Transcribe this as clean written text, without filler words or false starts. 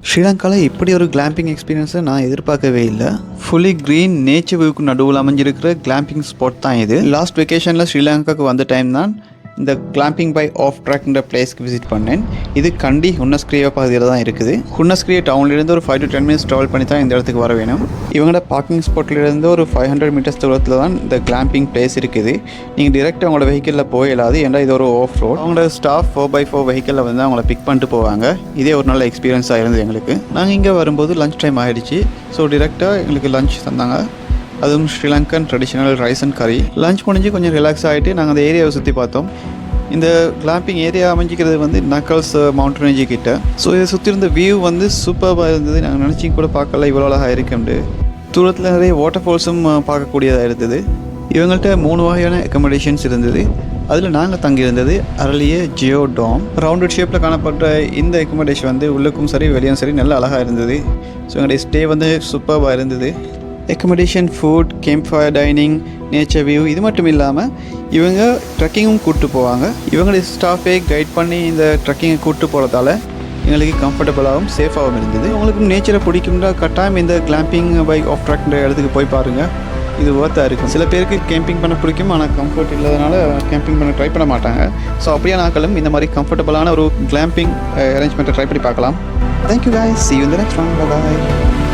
ஸ்ரீலங்காவில் இப்படி ஒரு கிளாம்பிங் எக்ஸ்பீரியன்ஸை நான் எதிர்பார்க்கவே இல்லை. ஃபுல்லி க்ரீன் நேச்சர் வியூக்கு நடுவில் அமைஞ்சிருக்கிற கிளாம்பிங் ஸ்பாட் தான் இது. லாஸ்ட் வெக்கேஷனில் ஸ்ரீலங்காவுக்கு வந்த டைம் தான் இந்த கிளாம்பிங் பை ஆஃப் ட்ராக்ன்ற பிளேஸ்க்கு விசிட் பண்ணேன். இது கண்டி ஹுன்னஸ்கிரியா பகுதியில் தான் இருக்குது. ஹுன்னஸ்கிரியா டவுன்லேருந்து ஒரு 5 to 10 minutes ட்ராவல் பண்ணி தான் இந்த இடத்துக்கு வர வேணும். இவங்களோட பார்க்கிங் ஸ்பாட்லேருந்து ஒரு 500 meters தூரத்தில் தான் இந்த கிளாம்பிங் பிளேஸ் இருக்குது. நீங்கள் டிரெக்டாக அவங்களோட வெஹிக்கிளில் போயிடாது, ஏன்னா இது ஒரு ஆஃப் ரோட். அவங்களோட ஸ்டாஃப் 4x4 வெஹிக்கிளில் வந்து அவங்கள பிக் பண்ணிட்டு போவாங்க. இதே ஒரு நல்ல எக்ஸ்பீரியன்ஸாக இருந்தது எங்களுக்கு. நாங்கள் இங்கே வரும்போது லஞ்ச் டைம் ஆகிடுச்சு. ஸோ டிரெக்டாக எங்களுக்கு லஞ்ச் தந்தாங்க. அதுவும் ஸ்ரீலங்கன் ட்ரெடிஷ்னல் ரைஸ் அண்ட் கறி. லஞ்ச் முடிஞ்சு கொஞ்சம் ரிலாக்ஸ் ஆகிட்டு நாங்கள் அந்த ஏரியாவை சுற்றி பார்த்தோம். இந்த கிளாம்பிங் ஏரியா அமைஞ்சிக்கிறது வந்து நக்கல்ஸ் மவுண்டன் ரேஞ்சு கிட்ட. ஸோ இதை சுற்றி இருந்த வியூ வந்து சூப்பராக இருந்தது. நாங்கள் நினச்சி கூட பார்க்கல இவ்வளோ அழகாக இருக்குண்டு. தூரத்தில் நிறைய வாட்டர் ஃபால்ஸும் பார்க்கக்கூடியதாக இருந்தது. இவங்கள்ட்ட 3 வகையான அக்கமடேஷன்ஸ் இருந்தது. அதில் நாங்கள் தங்கியிருந்தது அரளிய ஜியோ டாம். ரவுண்டட் ஷேப்பில் காணப்பட்ட இந்த அக்கமடேஷன் வந்து உள்ளுக்கும் சரி வெளியும் சரி நல்ல அழகாக இருந்தது. ஸோ எங்களுடைய ஸ்டே வந்து சூப்பராக இருந்தது. Accommodation, food, camp fire dining, nature view, இது மட்டும் இல்லாமல் இவங்க ட்ரெக்கிங்கும் கூப்பிட்டு போவாங்க. இவங்களுடைய ஸ்டாஃபே கைட் பண்ணி இந்த ட்ரெக்கிங்கை கூப்பிட்டு போகிறதால எங்களுக்கு கம்ஃபர்டபுளாகவும் சேஃபாகவும் இருந்தது. உங்களுக்கும் நேச்சரை பிடிக்கும்னா கட்டாயம் இந்த கிளாம்பிங் பை ஆஃப் ட்ராக்ன்ற இடத்துக்கு போய் பாருங்கள். இது ஒர்த்தாக இருக்கும். சில பேருக்கு கேம்பிங் பண்ண பிடிக்கும், ஆனால் கம்ஃபர்ட் இல்லாதனால கேம்பிங் பண்ண ட்ரை பண்ண மாட்டாங்க. ஸோ அப்படியே நாங்களும் இந்த மாதிரி கம்ஃபர்டபுளான ஒரு கிளாம்பிங் அரேஞ்ச்மெண்ட்டை ட்ரை பண்ணி பார்க்கலாம். Thank you guys, see you in the next one. Bye bye.